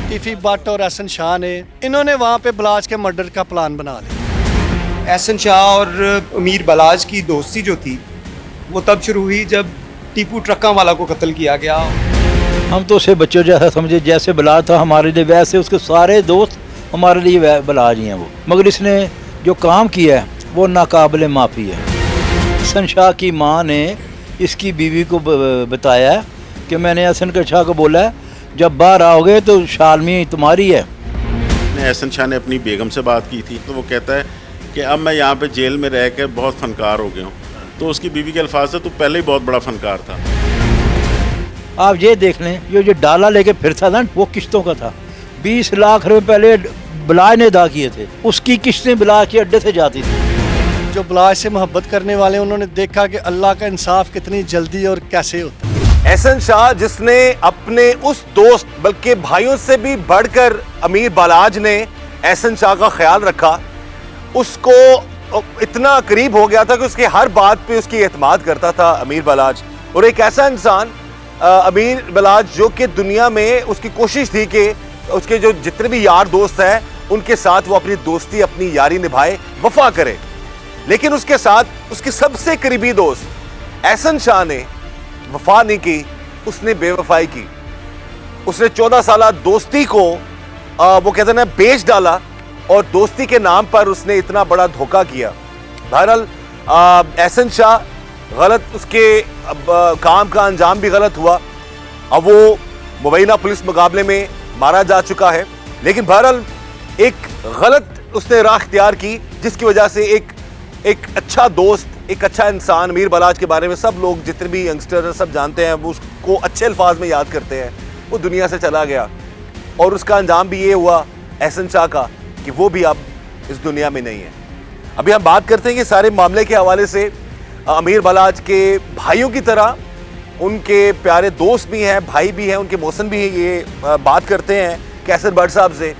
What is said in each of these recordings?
टीफी भट्ट और एहसन शाह ने, इन्होंने वहाँ पे बलाज के मर्डर का प्लान बना लिया। एहसन शाह और अमीर बलाज की दोस्ती जो थी वो तब शुरू हुई जब टीपू ट्रक्का वाला को कत्ल किया गया। हम तो उसे बच्चों जैसा समझे, जैसे बलाज था हमारे लिए वैसे उसके सारे दोस्त हमारे लिए बलाज ही हैं वो, मगर इसने जो काम किया है वो नाकाबिले माफ़ी है। एहसन शाह की माँ ने इसकी बीवी को बताया है कि मैंने एहसन शाह को बोला है जब बाहर आओगे तो शालमी तुम्हारी है। एहसन शाह ने अपनी बेगम से बात की थी तो वो कहता है कि अब मैं यहाँ पे जेल में रह कर बहुत फ़नकार हो गया हूँ, तो उसकी बीवी के अल्फाज से तो पहले ही बहुत बड़ा फ़नकार था। आप ये देख लें जो डाला लेके फिरता था वो किश्तों का था। 20 लाख रुपए पहले बलाज ने अदा किए थे, उसकी किश्तें बलाज के अड्डे से जाती थी। जो बलाज से मोहब्बत करने वाले उन्होंने देखा कि अल्लाह का इंसाफ कितनी जल्दी और कैसे होता है। एहसन शाह जिसने अपने उस दोस्त बल्कि भाइयों से भी बढ़कर अमीर बलाज ने एहसन शाह का ख्याल रखा, उसको इतना करीब हो गया था कि उसके हर बात पे उसकी एतमाद करता था अमीर बलाज। और एक ऐसा इंसान अमीर बलाज जो कि दुनिया में उसकी कोशिश थी कि उसके जो जितने भी यार दोस्त हैं उनके साथ वो अपनी दोस्ती अपनी यारी निभाए, वफा करे। लेकिन उसके साथ उसके सबसे करीबी दोस्त एहसन शाह ने वफा नहीं की, उसने बेवफाई की। उसने 14 साल दोस्ती को वो कहते हैं ना बेच डाला और दोस्ती के नाम पर उसने इतना बड़ा धोखा किया। बहरहाल एहसन शाह गलत, उसके काम का अंजाम भी गलत हुआ। अब वो मुबैना पुलिस मुकाबले में मारा जा चुका है, लेकिन बहरहाल एक गलत उसने राह इख्तियार की जिसकी वजह से एक अच्छा दोस्त, एक अच्छा इंसान, अमीर बलाज के बारे में सब लोग जितने भी यंगस्टर हैं सब जानते हैं, वो उसको अच्छे अल्फाज में याद करते हैं। वो दुनिया से चला गया और उसका अंजाम भी ये हुआ एहसन शाह का कि वो भी अब इस दुनिया में नहीं है। अभी हम बात करते हैं कि सारे मामले के हवाले से अमीर बलाज के भाइयों की तरह उनके प्यारे दोस्त भी हैं, भाई भी हैं, उनके मौसन भी हैं। ये बात करते हैं कैसर भट्ट साहब से,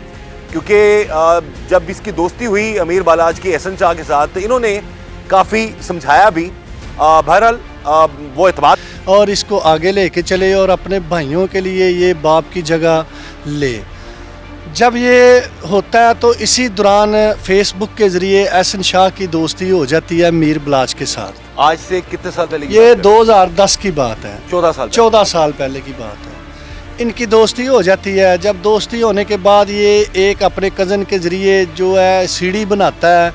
क्योंकि जब इसकी दोस्ती हुई अमीर बलाज की एहसन शाह के साथ तो इन्होंने काफ़ी समझाया भी। बहरहाल वो एतमाद और इसको आगे लेके चले और अपने भाइयों के लिए ये बाप की जगह ले। जब ये होता है तो इसी दौरान फेसबुक के ज़रिए एहसन शाह की दोस्ती हो जाती है अमीर बलाज के साथ। आज से कितने साल पहले ये 2010 की बात है, 14 साल पहले की बात है। इनकी दोस्ती हो जाती है। जब दोस्ती होने के बाद ये एक अपने कज़न के ज़रिए जो है सीढ़ी बनाता है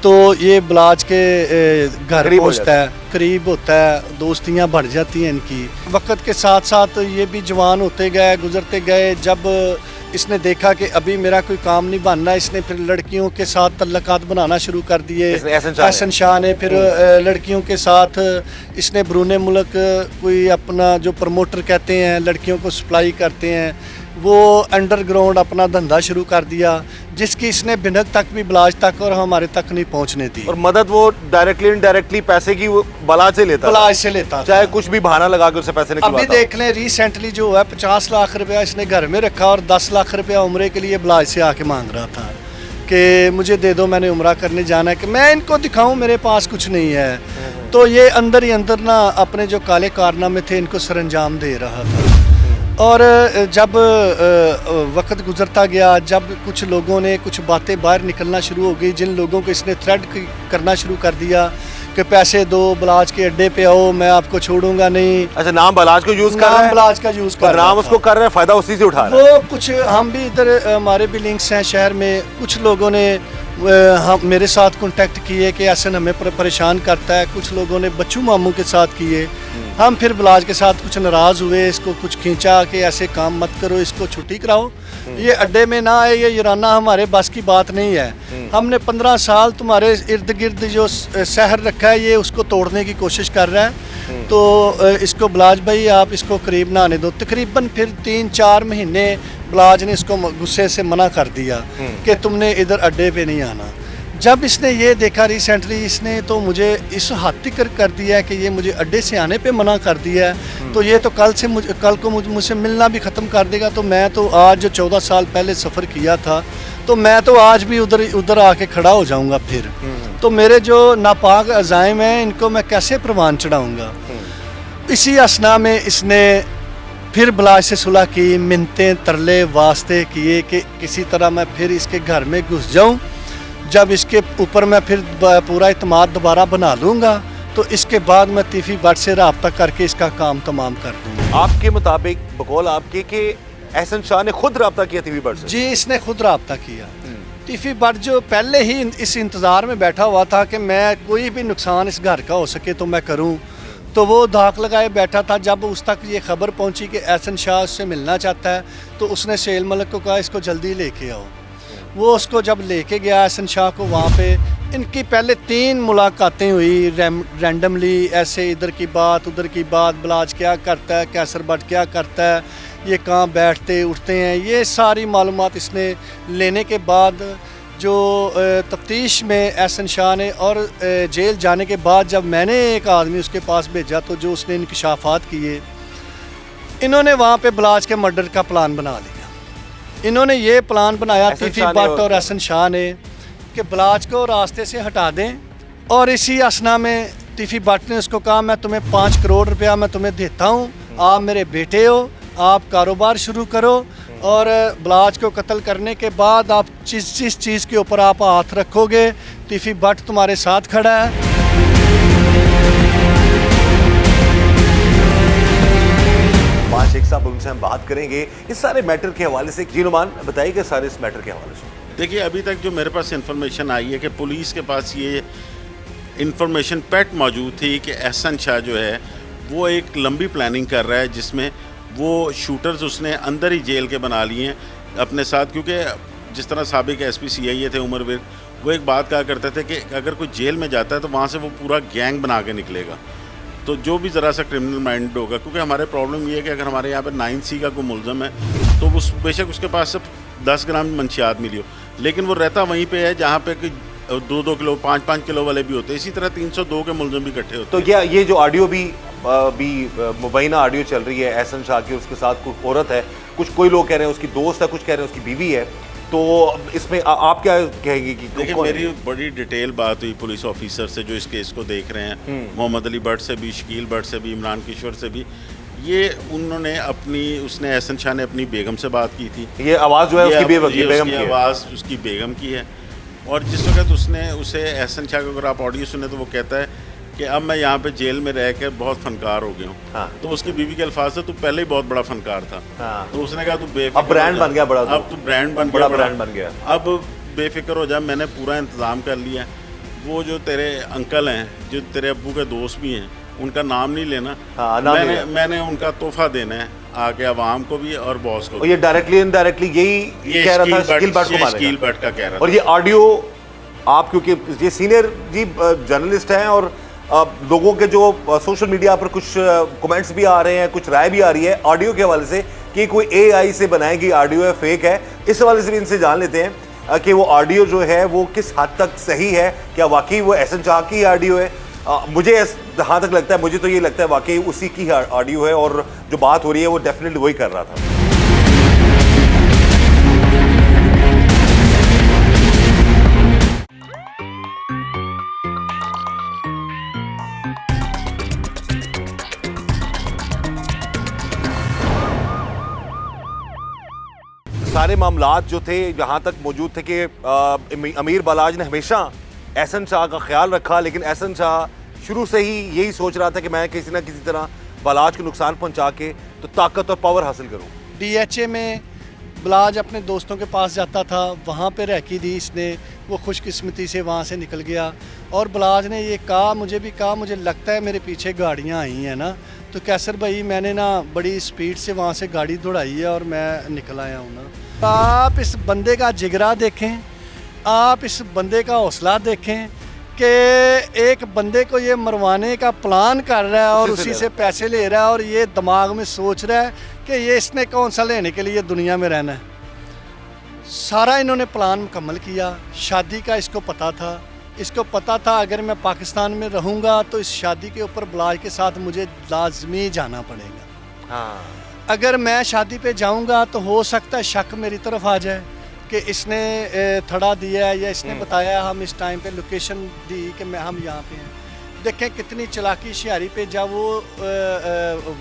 तो ये बलाज के घर पहुँचता है, करीब होता है, दोस्तियाँ बढ़ जाती हैं इनकी। वक्त के साथ साथ ये भी जवान होते गए, गुजरते गए। जब इसने देखा कि अभी मेरा कोई काम नहीं बनना, इसने फिर लड़कियों के साथ तल्लकात बनाना शुरू कर दिए एहसन शाह ने। फिर लड़कियों के साथ इसने बरूने मुल्क कोई अपना जो प्रमोटर कहते हैं, लड़कियों को सप्लाई करते हैं, वो अंडरग्राउंड अपना धंधा शुरू कर दिया जिसकी इसने भिनक तक भी बलाज तक और हमारे तक नहीं पहुंचने दी। और मदद वो डायरेक्टली इनडायरेक्टली पैसे की बलाज से लेता, चाहे कुछ भी बहाना लगा के उससे पैसे निकलवाता। अभी देख लें रिसेंटली जो है 50 लाख रुपया इसने घर में रखा और 10 लाख रुपया उम्रे के लिए बलाज से आके मांग रहा था कि मुझे दे दो, मैंने उम्रा करने जाना है, कि मैं इनको दिखाऊं मेरे पास कुछ नहीं है। तो ये अंदर ही अंदर ना अपने जो काले कारनामे थे इनको सरंजाम दे रहा था। और जब वक्त गुजरता गया, जब कुछ लोगों ने कुछ बातें बाहर निकलना शुरू हो गई, जिन लोगों को इसने थ्रेट करना शुरू कर दिया कि पैसे दो, बलाज के अड्डे पे आओ, मैं आपको छोड़ूंगा नहीं। अच्छा, नाम बलाज को यूज कर रहा है, बलाज का यूज कर नाम उसको कर रहा है, फायदा उसी से उठा रहा है। वो कुछ हम भी इधर हमारे भी लिंक्स हैं शहर में, कुछ लोगों ने हम मेरे साथ कांटेक्ट किए कि ऐसे हमें परेशान करता है। कुछ लोगों ने बच्चू मामू के साथ किए। हम फिर बलाज के साथ कुछ नाराज़ हुए, इसको कुछ खींचा कि ऐसे काम मत करो, इसको छुट्टी कराओ, ये अड्डे में ना आए, ये यूराना हमारे बस की बात नहीं है। हमने 15 साल तुम्हारे इर्द गिर्द जो शहर रखा है ये उसको तोड़ने की कोशिश कर रहा है, तो इसको बलाज भाई आप इसको करीब ना आने दो। तकरीबन फिर 3-4 महीने बलाज ने इसको गुस्से से मना कर दिया कि तुमने इधर अड्डे पे नहीं आना। जब इसने ये देखा रिसेंटली, इसने तो मुझे इस हद तक कर दिया है कि ये मुझे अड्डे से आने पे मना कर दिया है, तो ये तो कल को मुझसे मिलना भी ख़त्म कर देगा। तो मैं तो आज जो 14 साल पहले सफ़र किया था, तो मैं तो आज भी उधर आके खड़ा हो जाऊंगा फिर। तो मेरे जो नापाक अज़ाइम हैं इनको मैं कैसे प्रवान चढ़ाऊँगा। इसी असना में इसने फिर बलाज से सुलह की, मिन्नतें तरले वास्ते किए कि किसी तरह मैं फिर इसके घर में घुस जाऊं। जब इसके ऊपर मैं फिर पूरा इत्मीनान दोबारा बना लूँगा तो इसके बाद मैं तीफी भट्ट से रब्ता करके इसका काम तमाम कर दूँगा। आपके मुताबिक बकौल आपके कि एहसन शाह ने खुद रब्ता किया तीफी भट्ट से? जी, इसने खुद रब्ता किया। तीफी भट्ट जो पहले ही इस इंतज़ार में बैठा हुआ था कि मैं कोई भी नुकसान इस घर का हो सके तो मैं करूं, तो वो धाक लगाए बैठा था। जब उस तक ये खबर पहुंची कि एहसन शाह उससे मिलना चाहता है तो उसने शेल मलिक को कहा इसको जल्दी लेके आओ। वो उसको जब लेके गया एहसन शाह को, वहाँ पे इनकी पहले 3 मुलाकातें हुई रैंडमली, ऐसे इधर की बात उधर की बात, बलाज क्या करता है, कैसर भट्ट क्या करता है, ये कहाँ बैठते उठते हैं, ये सारी मालूमात इसने लेने के बाद जो तफ्तीश में एहसन शाह ने और जेल जाने के बाद जब मैंने एक आदमी उसके पास भेजा तो जो उसने इंकशाफात किए, इन्होंने वहाँ पे बलाज के मर्डर का प्लान बना लिया। इन्होंने ये प्लान बनाया तीफी भट्ट और एहसन शाह ने कि बलाज को रास्ते से हटा दें, और इसी असना में तीफी भट्ट ने उसको कहा मैं तुम्हें 5 करोड़ रुपया मैं तुम्हें देता हूँ, आप मेरे बेटे हो, आप कारोबार शुरू करो, और बलाज को कत्ल करने के बाद आप जिस चीज़ के ऊपर आप हाथ रखोगे तीफी भट्ट तुम्हारे साथ खड़ा है। शेख साहब, उनसे हम बात करेंगे इस सारे मैटर के हवाले से। जी नुमान, बताइए सारे इस मैटर के हवाले से। देखिए, अभी तक जो मेरे पास इन्फॉर्मेशन आई है कि पुलिस के पास ये इन्फॉर्मेशन पैट मौजूद थी कि एहसन शाह जो है वो एक लंबी प्लानिंग कर रहा है जिसमें वो शूटर्स उसने अंदर ही जेल के बना लिए हैं अपने साथ। क्योंकि जिस तरह साबिक SPCIA थे उमर विर्क, वो एक बात कहा करते थे कि अगर कोई जेल में जाता है तो वहाँ से वो पूरा गैंग बना के निकलेगा। तो जो भी ज़रा सा क्रिमिनल माइंड होगा, क्योंकि हमारे प्रॉब्लम ये है कि अगर हमारे यहाँ पर 9C का कोई मुलज़म है तो उस बेशक उसके पास सिर्फ 10 ग्राम मंशियात मिली हो, लेकिन वो रहता वहीं पे है जहाँ पे कि 2-2 किलो 5-5 किलो वाले भी होते हैं। इसी तरह 302 के मुलज़म भी इकट्ठे होते हैं। तो क्या ये जो ऑडियो भी मुबैना ऑडियो चल रही है एहसन शाह की, उसके साथ कोई औरत है, कुछ कोई लोग कह रहे हैं उसकी दोस्त है, कुछ कह रहे हैं उसकी बीवी है, तो इसमें आप क्या कहेंगे कि देखिए, मेरी बड़ी डिटेल बात हुई पुलिस ऑफिसर से जो इस केस को देख रहे हैं, मोहम्मद अली भट्ट से भी, शकील भट्ट से भी, इमरान किशोर से भी। ये उसने एहसन शाह ने अपनी बेगम से बात की थी। ये आवाज़ जो है उसकी बेगम की है। आवाज़ उसकी बेगम की है। और जिस वक्त उसने उसे एहसन शाह को अगर आप ऑडियो सुने तो वो कहता है कि अब मैं यहाँ पे जेल में रह कर बहुत फनकार हो गया हूँ। हाँ। तो उसकी बीवी के अल्फाज से तू पहले ही बहुत बड़ा फनकार था। हाँ। तो उसने कहा तू बेफिक्र अब ब्रांड बन गया बड़ा, अब तू ब्रांड बन बड़ा गया, ब्रांड बन गया, अब बेफिक्र हो जा, मैंने पूरा इंतज़ाम कर लिया। वो जो तेरे अंकल हैं, जो तेरे अब्बू के दोस्त भी हैं, उनका नाम नहीं लेना। हाँ, मैंने उनका तोहफा देना है आगे अवाम को भी और बॉस को भी। ये डायरेक्टली इनडायरेक्टली यही कह रहा था शकील भट्ट को, शकील भट्ट का कह रहा था। और ये ऑडियो आप, क्योंकि ये सीनियर जी जर्नलिस्ट हैं और लोगों के जो सोशल मीडिया पर कुछ कमेंट्स भी आ रहे हैं, कुछ राय भी आ रही है ऑडियो के हवाले से कि कोई AI से बनाई गई ऑडियो है, फेक है। इस हवाले से भी इनसे जान लेते हैं कि वो ऑडियो जो है वो किस हद तक सही है, क्या वाकई वो एहसन शाह की ऑडियो है। मुझे जहाँ तक लगता है, मुझे तो ये लगता है वाकई उसी की ऑडियो है, और जो बात हो रही है वो डेफिनेटली वही कर रहा था। सारे मामलात जो थे यहाँ तक मौजूद थे कि अमीर बालाज ने हमेशा एहसन शाह का ख्याल रखा, लेकिन एहसन शाह शुरू से ही यही सोच रहा था कि मैं किसी ना किसी तरह बालाज को नुकसान पहुँचा के तो ताकत और पावर हासिल करूँ। DHA में बलाज अपने दोस्तों के पास जाता था, वहाँ पे रैकी दी इसने, वो खुशकिस्मती से वहाँ से निकल गया। और बलाज ने ये कहा, मुझे भी कहा, मुझे लगता है मेरे पीछे गाड़ियाँ आई हैं ना, तो कैसर भाई मैंने ना बड़ी स्पीड से वहाँ से गाड़ी दौड़ाई है और मैं निकल आया हूँ ना। आप इस बंदे का जिगरा देखें, आप इस बंदे का हौसला देखें कि एक बंदे को ये मरवाने का प्लान कर रहा है और उसी से पैसे ले रहा है, और ये दिमाग में सोच रहा है कि ये इसने कौन सा लेने के लिए दुनिया में रहना है। सारा इन्होंने प्लान मुकम्मल किया। शादी का इसको पता था, इसको पता था अगर मैं पाकिस्तान में रहूँगा तो इस शादी के ऊपर बलाज के साथ मुझे लाजमी जाना पड़ेगा। हाँ। अगर मैं शादी पे जाऊँगा तो हो सकता है शक मेरी तरफ आ जाए कि इसने थड़ा दिया है या इसने बताया हम इस टाइम पे लोकेशन दी कि हम यहाँ पे हैं। देखें कितनी चालाकी शियारी पे, जब वो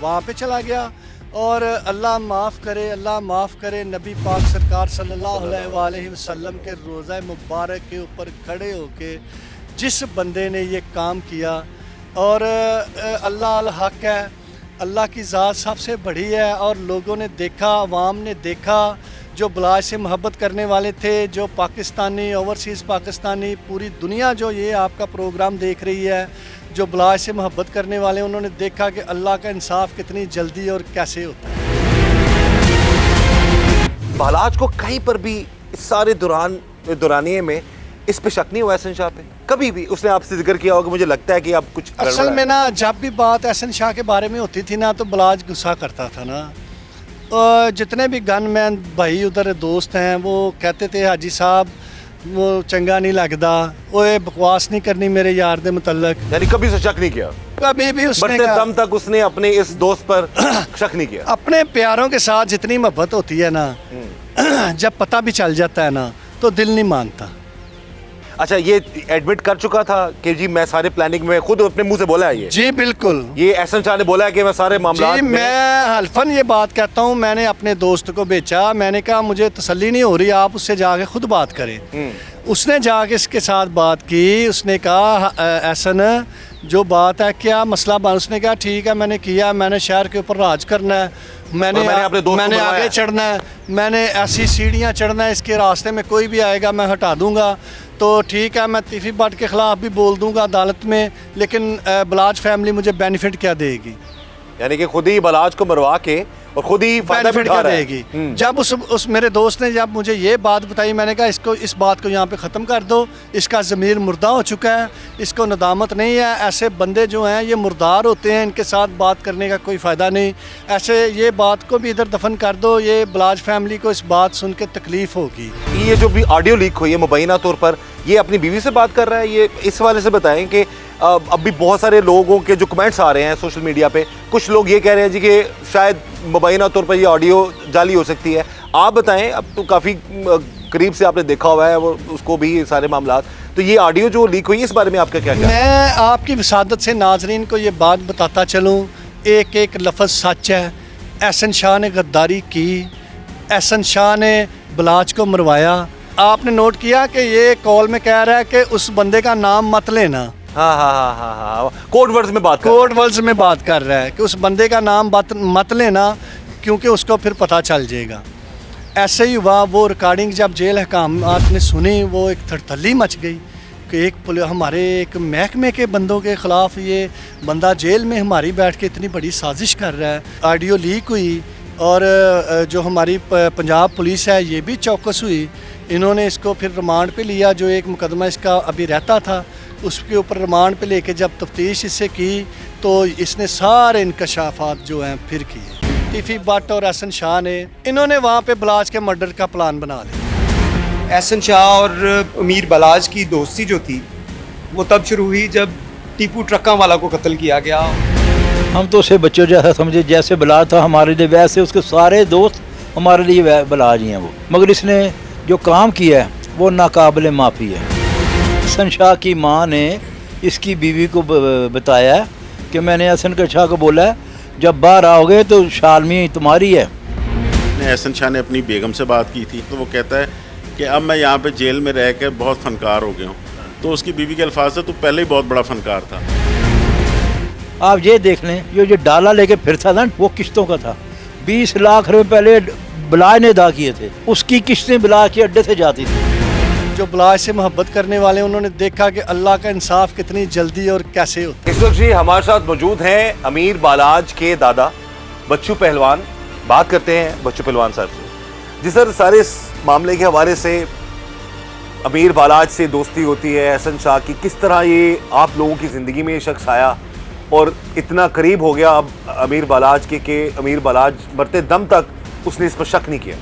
वहाँ पे चला गया اور اللہ معاف کرے نبی پاک سرکار صلی اللہ علیہ وآلہ وسلم کے روضہ مبارک کے اوپر کھڑے ہو کے جس بندے نے یہ کام کیا، اور اللہ الحق ہے، اللہ کی ذات سب سے بڑی ہے، اور لوگوں نے دیکھا، عوام نے دیکھا، جو بلاج سے محبت کرنے والے تھے، جو پاکستانی، اوورسیز پاکستانی، پوری دنیا جو یہ آپ کا پروگرام دیکھ رہی ہے، جو بلاج سے محبت کرنے والے، انہوں نے دیکھا کہ اللہ کا انصاف کتنی جلدی اور کیسے ہوتا ہے۔ بالاج کو کہیں پر بھی اس سارے دورانیے میں اس پہ شک نہیں ہوا احسن شاہ پہ؟ کبھی بھی اس نے آپ سے ذکر کیا ہوگا مجھے لگتا ہے کہ آپ کچھ اصل میں نا جب بھی بات احسن شاہ کے بارے میں ہوتی تھی نا تو بلاج غصہ کرتا تھا نا، اور جتنے بھی گن مین بھائی ادھر دوست ہیں وہ کہتے تھے حاجی صاحب وہ چنگا نہیں لگتا، وہ بکواس نہیں کرنی میرے یار دے متعلق، یعنی کبھی سے شک نہیں کیا؟ کبھی بھی اس نے مرتے دم تک اس نے اپنے اس دوست پر شک نہیں کیا؟ اپنے پیاروں کے ساتھ جتنی محبت ہوتی ہے نا، جب پتہ بھی چل جاتا ہے نا تو دل نہیں مانتا۔ اچھا یہ ایڈمٹ کر چکا تھا کہ جی میں سارے پلاننگ میں خود اپنے منہ سے بولا ہے یہ؟ جی بالکل، یہ احسن شاہ نے بولا ہے کہ میں سارے معاملات جی میں حلفاً یہ بات کہتا ہوں، میں نے اپنے دوست کو بیچا، میں نے کہا مجھے تسلی نہیں ہو رہی، آپ اس سے جا کے خود بات کریں۔ اس نے جا کے اس کے ساتھ بات کی، اس نے کہا احسن جو بات ہے کیا مسئلہ بن، اس نے کہا ٹھیک ہے میں نے کیا، میں نے شہر کے اوپر راج کرنا ہے، میں نے آگے چڑھنا ہے، میں نے ایسی سیڑھیاں چڑھنا ہے، اس کے راستے میں کوئی بھی آئے گا میں ہٹا دوں گا، تو ٹھیک ہے میں تیفی بٹ کے خلاف بھی بول دوں گا عدالت میں، لیکن بلاج فیملی مجھے بینیفٹ کیا دے گی؟ یعنی کہ خود ہی بلاج کو مروا کے اور خود ہی فائدہ بھی اٹھا رہا ہے۔ دے گی۔ جب اس میرے دوست نے جب مجھے یہ بات بتائی، میں نے کہا اس بات کو یہاں پہ ختم کر دو، اس کا ضمیر مردہ ہو چکا ہے، اس کو ندامت نہیں ہے، ایسے بندے جو ہیں یہ مردار ہوتے ہیں، ان کے ساتھ بات کرنے کا کوئی فائدہ نہیں، ایسے یہ بات کو بھی ادھر دفن کر دو، یہ بلاج فیملی کو اس بات سن کے تکلیف ہوگی۔ یہ جو بھی آڈیو لیک ہوئی ہے مبینہ طور پر، یہ اپنی بیوی سے بات کر رہا ہے، یہ اس حوالے سے بتائیں کہ اب بھی بہت سارے لوگوں کے جو کمنٹس آ رہے ہیں سوشل میڈیا پہ، کچھ لوگ یہ کہہ رہے ہیں جی کہ شاید مبینہ طور پر یہ آڈیو جعلی ہو سکتی ہے، آپ بتائیں، اب تو کافی قریب سے آپ نے دیکھا ہوا ہے وہ اس کو بھی سارے معاملات، تو یہ آڈیو جو لیک ہوئی اس بارے میں آپ کا کیا کہنا ہے؟ میں آپ کی وسادت سے ناظرین کو یہ بات بتاتا چلوں، ایک ایک لفظ سچ ہے، احسن شاہ نے غداری کی، احسن شاہ نے بلاج کو مروایا۔ آپ نے نوٹ کیا کہ یہ کال میں کہہ رہا ہے کہ اس بندے کا نام مت لینا، ہاں کوڈ ورڈز میں بات کر رہا ہے کہ اس بندے کا نام مت لینا کیونکہ اس کو پھر پتہ چل جائے گا۔ ایسے ہی ہوا، وہ ریکارڈنگ جب جیل حکامات نے سنی وہ ایک تھڑتھلی مچ گئی کہ ہمارے ایک محکمے کے بندوں کے خلاف یہ بندہ جیل میں ہماری بیٹھ کے اتنی بڑی سازش کر رہا ہے۔ آڈیو لیک ہوئی اور جو ہماری پنجاب پولیس ہے یہ بھی چوکس ہوئی، انہوں نے اس کو پھر ریمانڈ پہ لیا، جو ایک مقدمہ اس کا ابھی رہتا تھا اس کے اوپر ریمانڈ پہ لے کے جب تفتیش اس سے کی تو اس نے سارے انکشافات جو ہیں پھر کیے۔ تیفی بٹ اور احسن شاہ نے انہوں نے وہاں پہ بلاج کے مرڈر کا پلان بنا لیا۔ احسن شاہ اور امیر بلاج کی دوستی جو تھی وہ تب شروع ہوئی جب ٹیپو ٹرکاں والا کو قتل کیا گیا۔ ہم تو اسے بچوں جیسا سمجھے، جیسے بلاج تھا ہمارے لیے ویسے اس کے سارے دوست ہمارے لیے بلاج ہی ہیں وہ، مگر اس نے جو کام کیا ہے وہ ناقابل معافی ہے۔ احسن شاہ کی ماں نے اس کی بیوی کو بتایا کہ میں نے احسن شاہ کو بولا ہے جب باہر آؤ گے تو شالمی تمہاری ہے۔ احسن شاہ نے اپنی بیگم سے بات کی تھی تو وہ کہتا ہے کہ اب میں یہاں پہ جیل میں رہ کے بہت فنکار ہو گیا ہوں، تو اس کی بیوی کے الفاظ ہے تو پہلے ہی بہت بڑا فنکار تھا۔ آپ یہ دیکھ لیں جو ڈالا لے کے پھرتا تھا وہ قسطوں کا تھا، 20 لاکھ روپے پہلے بلاج نے ادا کیے تھے، اس کی قسطیں بلاج کے اڈے سے جاتی تھی۔ جو بلاج سے محبت کرنے والے انہوں نے دیکھا کہ اللہ کا انصاف کتنی جلدی اور کیسے ہوتا ہے۔ اس وقت جی ہمارے ساتھ موجود ہیں امیر بالاج کے دادا بچو پہلوان، بات کرتے ہیں بچو پہلوان صاحب سے۔ جی سر، سارے اس معاملے کے حوالے سے امیر بالاج سے دوستی ہوتی ہے احسن شاہ کی، کس طرح یہ آپ لوگوں کی زندگی میں یہ شخص آیا اور اتنا قریب ہو گیا اب امیر بالاج کے کہ امیر بالاج مرتے دم تک اس نے اس پر شک نہیں کیا؟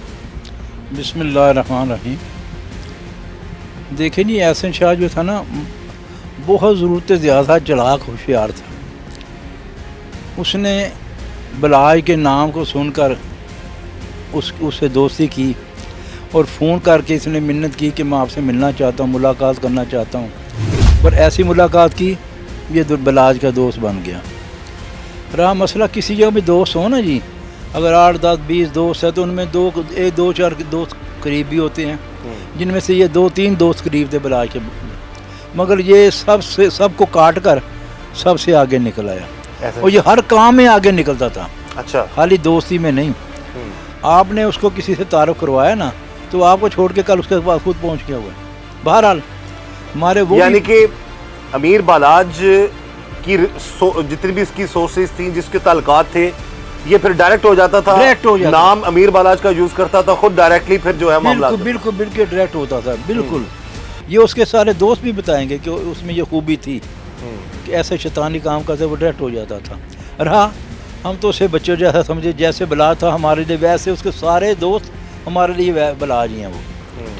بسم اللہ الرحمن الرحیم۔ دیکھیں جی احسن شاہ جو تھا نا بہت ضرورت زیادہ چلاک ہوشیار تھا، اس نے بلاج کے نام کو سن کر اس سے دوستی کی اور فون کر کے اس نے منت کی کہ میں آپ سے ملنا چاہتا ہوں، ملاقات کرنا چاہتا ہوں، پر ایسی ملاقات کی یہ بلاج کا دوست بن گیا۔ رہا مسئلہ کسی جگہ بھی دوست ہو نا جی، अगर 8, 10, 20 दोस्त है तो उनमें 2-4 दोस्त करीबी होते हैं, जिनमें से ये 2-3 दोस्त करीब थे बलाज के, मगर ये सबको काट कर सबसे आगे निकल आया ऐसा और ये हर काम में आगे निकलता था, अच्छा खाली दोस्ती में नहीं। आपने उसको किसी से तारुफ करवाया ना तो आपको छोड़ के कल उसके पास खुद पहुंच गया हुआ है। बहरहाल हमारे वो यानी कि अमीर बालाज की जितनी भी इसकी सोर्सेज थी, जिसके ताल्लुकात थे, ये फिर डायरेक्ट हो जाता था, डायरेक्ट हो जाता नाम अमीर बालाज का यूज करता था खुद डायरेक्टली, फिर जो है मामला बिल्कुल डायरेक्ट होता था, बिल्कुल। ये उसके सारे दोस्त भी बताएंगे कि उसमें ये खूबी थी कि ऐसे शैतानी काम करते वो डायरेक्ट हो जाता था। रहा हम तो उसे बच्चों जैसा समझे, जैसे बलाज था हमारे लिए वैसे उसके सारे दोस्त हमारे लिए बलाज ही हैं वो,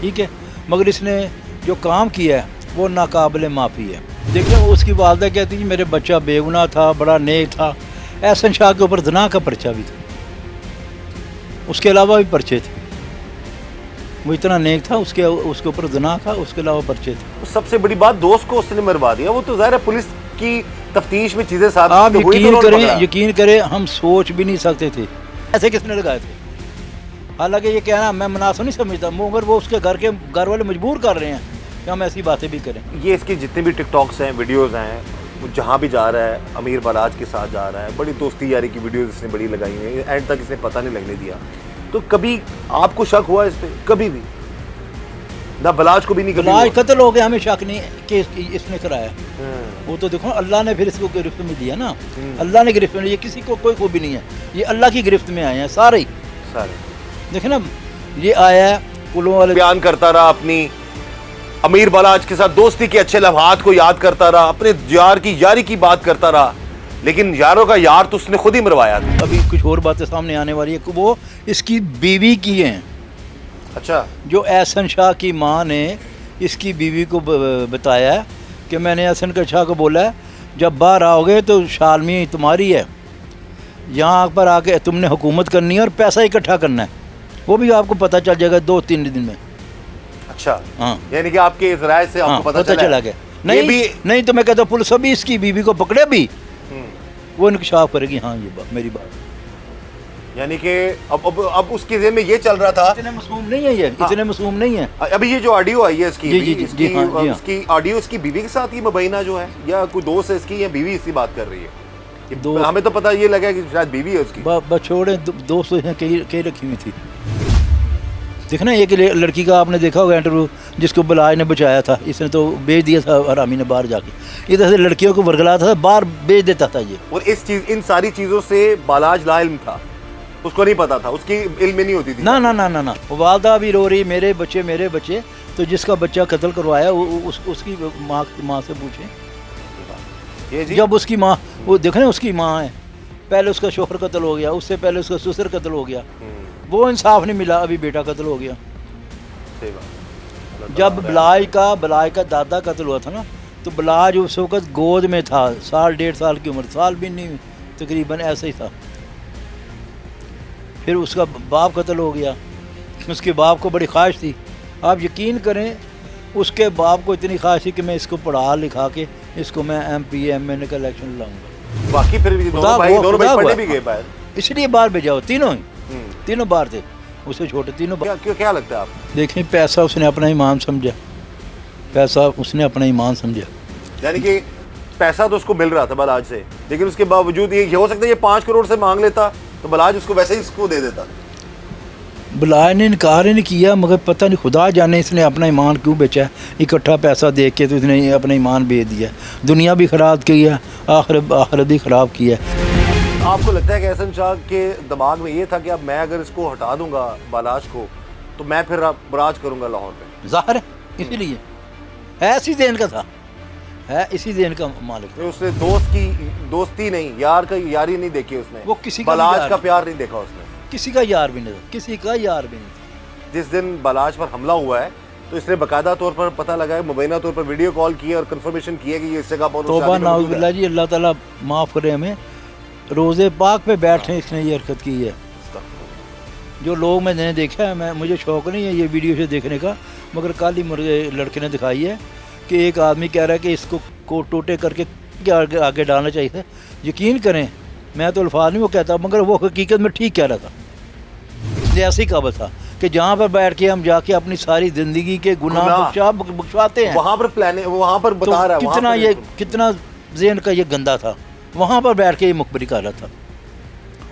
ठीक है। मगर इसने जो काम किया है वो नाकाबिले माफ़ी है। देखिए उसकी वालदा कहती थी मेरे बच्चा बेगुनाह था, बड़ा नेक था। एहसन शाह के ऊपर ज़िना का पर्चा भी था, उसके अलावा भी पर्चे थे, वो इतना नेक था, उसके ऊपर ज़िना था, उसके अलावा पर्चे थे। सबसे बड़ी बात दोस्त को उसने मरवा दिया, वो तो ज़ाहिर है पुलिस की तफ्तीश में चीज़ें साबित आप हुई तो यकीन करें हम सोच भी नहीं सकते थे ऐसे किसने लगाए थे। हालांकि ये कहना मैं मुनासिब नहीं समझता, मगर वो उसके घर वाले मजबूर कर रहे हैं कि हम ऐसी बातें भी करें। ये इसके जितने भी टिकटॉक्स हैं, वीडियोज़ हैं, वो जहाँ भी जा रहा है अमीर बालाज के साथ जा रहा है, बड़ी दोस्ती यारी की वीडियोज़ इसने बड़ी लगाई हैं, एंड तक इसने पता नहीं लगने दिया। तो कभी आपको शक हुआ इस पर? कभी भी ना बलाज को भी नहीं, कभी बलाज हुआ? कत्ल हो गया, हमें शक नहीं कि इसने कराया। वो तो देखो अल्लाह ने फिर इसको गिरफ्त में दिया ना, अल्लाह ने गिरफ्त में लिया, किसी को कोई खूबी नहीं है, ये अल्लाह की गिरफ्त में आए हैं सारे ही। देखे ना ये आया है पुलों वाले बयान करता रहा, अपनी अमीर बालाज के साथ दोस्ती के अच्छे लम्हात को याद करता रहा, अपने यार की यारी की बात करता रहा, लेकिन यारों का यार तो उसने खुद ही मरवाया था। अभी कुछ और बातें सामने आने वाली है, वो इसकी बीवी की हैं। अच्छा, जो एहसन शाह की माँ ने इसकी बीवी को बताया है कि मैंने एहसन शाह को बोला है जब बाहर आओगे तो शालमी तुम्हारी है, यहाँ पर आके तुमने हुकूमत करनी है और पैसा इकट्ठा करना है, वो भी आपको पता चल जाएगा 2-3 दिन में। अच्छा, हाँ, यानी कि आपके इस राय से आपको पता चला गया। नहीं तो मैं कहता हूँ पुलिस अभी इसकी बीवी को पकड़े भी वो इंकशाफ करेगी। हाँ ये बात मेरी बात, यानी कि अब उसके ज़हन में ये चल रहा था, इतने मासूम नहीं है ये, इतने मासूम नहीं है। अभी ये जो ऑडियो आई है इसकी, जी हाँ। इसकी ऑडियो इसकी बीवी के साथ ही मुबैना जो है, या कोई दोस्त है इसकी, या बीवी इसकी बात कर रही है? हमें तो पता ये लगा कि शायद बीवी है उसकी। छोड़े दोस्त कई रखी हुई थी। देखना एक लड़की का आपने देखा होगा इंटरव्यू, जिसको बलाज ने बचाया था, इसने तो बेच दिया था हरामी ने बाहर जाके, इधर से लड़कियों को वर्गलाता था, बाहर बेच देता था ये। और इन सारी चीज़ों से बालाज लाइल्म था, उसको नहीं पता था, उसकी इल्म में नहीं होती थी। ना वालदा भी रो रही मेरे बच्चे, तो जिसका बच्चा कत्ल करवाया उसकी माँ से पूछें। जब उसकी माँ, वो देखें उसकी माँ है, पहले उसका शोहर कत्ल हो गया, उससे पहले उसका ससुर कत्ल हो गया, वो इंसाफ नहीं मिला, अभी बेटा कत्ल हो गया। सही बात। जब बलाज का दादा कत्ल हुआ था ना, तो बलाज उस वक्त गोद में था, 1.5 साल की उम्र, साल भी नहीं तकरीबन ऐसे ही था। फिर उसका बाप कत्ल हो गया, उसके बाप को बड़ी ख्वाहिश थी, आप यकीन करें उसके बाप को इतनी ख्वाहिश थी कि मैं इसको पढ़ा लिखा के इसको मैं MP MA का इलेक्शन लाऊंगा। बाकी फिर भी दोनों भाई पढ़ने भी गए बाहर, इसलिए बाहर भेजा, तीनों बाहर थे, उससे छोटे तीनों। क्या लगता है आप? देखें पैसा उसने अपना ईमान समझा, यानी कि पैसा तो उसको मिल रहा था बलाज से, लेकिन उसके बावजूद ये हो सकता है ये 5 करोड़ से मांग लेता तो बलाज उसको वैसे ही इसको दे देता। बलाज ने इनकार नहीं किया, मगर पता नहीं खुदा जाने इसने अपना ईमान क्यों बेचा है। इकट्ठा पैसा देख के तो इसने अपना ईमान बेच दिया, दुनिया भी ख़राब की है, आखिरत भी ख़राब की है। आपको लगता है कि एहसन शाह के दिमाग में ये था कि अब मैं अगर इसको हटा दूंगा बालाज को तो मैं फिर राज करूंगा लाहौर में? ज़ाहिर है, इसीलिए है, इसी देन का था, है इसी देन का मालिक। उसने दोस्ती नहीं, यार का यारी नहीं देखी उसने, वो किसी का बलाज का प्यार नहीं देखा उसने, किसी का यार भी नहीं था। जिस दिन बलाज पर हमला हुआ है तो इसने बाकायदा तौर पर पता लगा है, मुबैना तौर पर वीडियो कॉल की और कंफर्मेशन की है कि ये इस जगह पर तौबा नाउज़ुबिल्लाह जी, अल्लाह ताला माफ़ करे हमें, रोज़े पाक पे बैठे इसने ये हरकत की है। जो लोग मैंने देखा है, मुझे शौक़ नहीं है ये वीडियो से देखने का, मगर कल ही मुझे लड़के ने दिखाई है कि एक आदमी कह रहा है कि इसको कोट टोटे करके आगे डालना चाहिए था। यकीन करें मैं तो अल्फाज नहीं वो कहता, मगर वो हकीकत में ठीक कह रहा था। सियासी काबल था कि जहाँ पर बैठ के हम जाके अपनी सारी ज़िंदगी के गुनाह बख्शवाते हैं, वहाँ पर प्लान, वहाँ पर बता तो रहा है कितना ये कितना ज़हन का ये गंदा था, वहाँ पर बैठ के ये मुखबरी कर रहा था।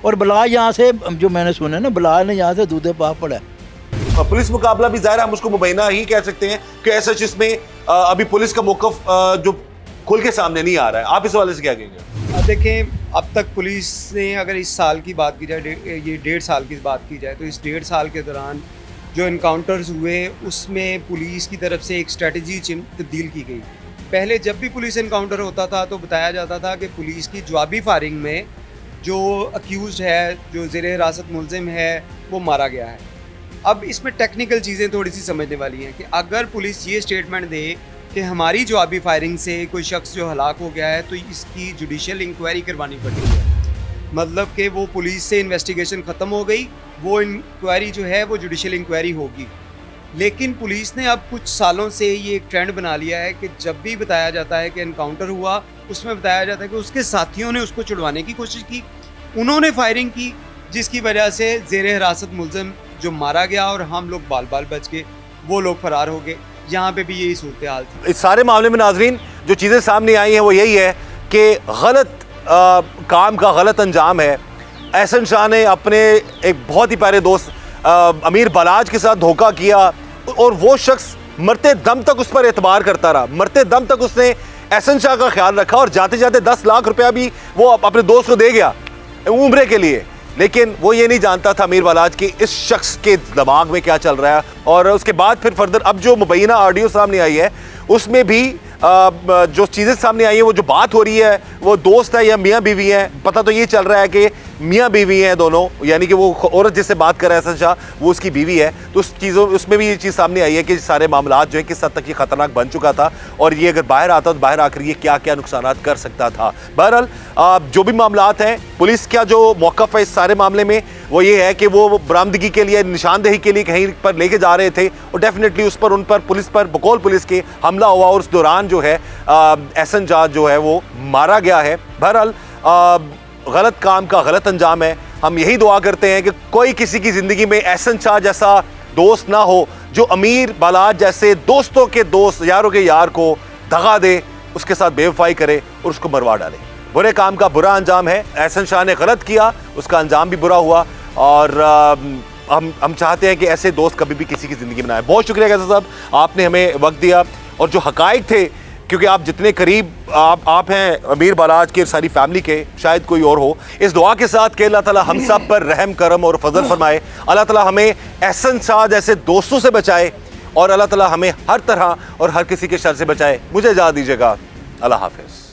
और बला यहाँ से जो मैंने सुना ना, बला ने यहाँ से दूधे पाप पड़ा है। पुलिस मुकाबला भी ज़ाहिर है हम उसको मुबैना ही कह सकते हैं कि ऐसा इसमें अभी पुलिस का मौक़िफ़ जो खुल के सामने नहीं आ रहा है। आप इस वाले से क्या कहेंगे? अब देखें, अब तक पुलिस ने, अगर इस साल की बात की जाए, ये 1.5 साल की बात की जाए, तो इस 1.5 साल के दौरान जो इनकाउंटर्स हुए उसमें पुलिस की तरफ से एक स्ट्रेटजी तब्दील की गई। पहले जब भी पुलिस इनकाउंटर होता था तो बताया जाता था कि पुलिस की जवाबी फायरिंग में जो अक्यूज़ है, जो ज़ेर हिरासत मुलजिम है, वो मारा गया है। अब इसमें टेक्निकल चीज़ें थोड़ी सी समझने वाली हैं कि अगर पुलिस ये स्टेटमेंट दे कि हमारी जवाबी फायरिंग से कोई शख्स जो हलाक हो गया है तो इसकी जुडिशल इंक्वायरी करवानी पड़ती है, मतलब कि वो पुलिस से इन्वेस्टिगेशन ख़त्म हो गई, वो इंक्वायरी जो है वो जुडिशल इंक्वायरी होगी। लेकिन पुलिस ने अब कुछ सालों से ये एक ट्रेंड बना लिया है कि जब भी बताया जाता है कि एनकाउंटर हुआ, उसमें बताया जाता है कि उसके साथियों ने उसको छुड़वाने की कोशिश की, उन्होंने फायरिंग की, जिसकी वजह से ज़ेर हिरासत मुलजिम जो मारा गया और हम लोग बाल बाल बच गए, वो लोग फरार हो गए। यहाँ पे भी यही सूरत हाल थी। इस सारे मामले में नाजरीन जो चीज़ें सामने आई हैं वो यही है कि गलत काम का गलत अंजाम है। एहसन शाह ने अपने एक बहुत ही प्यारे दोस्त अमीर बलाज के साथ धोखा किया और वो शख्स मरते दम तक उस पर एतबार करता रहा, मरते दम तक उसने एहसन शाह का ख्याल रखा और जाते जाते 10 लाख रुपया भी वो अपने दोस्त को दे गया उम्रे के लिए। लेकिन वो ये नहीं जानता था अमीर बलाज कि इस शख्स के दिमाग में क्या चल रहा है। और उसके बाद फिर फर्दर अब जो मुबैना ऑडियो सामने आई है उसमें भी जो चीज़ें सामने आई हैं, वो जो बात हो रही है वो दोस्त है या मियाँ बीवी हैं, पता तो ये चल रहा है कि मियाँ बीवी हैं दोनों, यानी कि वो औरत जिससे बात कर रहा है एहसन शाह वो उसकी बीवी है। तो उसमें भी ये चीज़ सामने आई है कि सारे मामलात जो है किस हद तक ये ख़तरनाक बन चुका था और ये अगर बाहर आता तो बाहर आकर ये क्या क्या नुकसान कर सकता था। बहरहाल जो भी मामलात हैं, पुलिस का जो मौक़िफ़ है इस सारे मामले में वो ये है कि वो बरामदगी के लिए, निशानदेही के लिए कहीं पर लेके जा रहे थे और डेफिनेटली उस पर उन पर पुलिस पर बकौल पुलिस के हमला हुआ और उस दौरान जो है एहसन शाह जो है वो मारा गया है। बहरहाल गलत काम का गलत अंजाम है। हम यही दुआ करते हैं कि कोई किसी की ज़िंदगी में एहसन शाह जैसा दोस्त ना हो जो अमीर बलाज जैसे दोस्तों के दोस्त, यारों के यार को दगा दे, उसके साथ बेवफाई करे और उसको मरवा डाले। बुरे काम का बुरा अंजाम है। एहसन शाह ने गलत किया, उसका अंजाम भी बुरा हुआ और हम चाहते हैं कि ऐसे दोस्त कभी भी किसी की ज़िंदगी में ना आए। बहुत शुक्रिया कैसा साहब, आपने हमें वक्त दिया और जो हकाइक थे, क्योंकि आप जितने करीब आप हैं अमीर बलाज के सारी फैमिली के, शायद कोई और हो, इस दुआ के साथ कि अल्लाह ताला हम सब पर रहम करम और फजल फरमाए। अल्लाह ताला हमें एहसन शाह जैसे दोस्तों से बचाए और अल्लाह ताला हमें हर तरह और हर किसी के शर से बचाए। मुझे इजाज़त दीजिएगा। अल्लाह हाफ़िज़।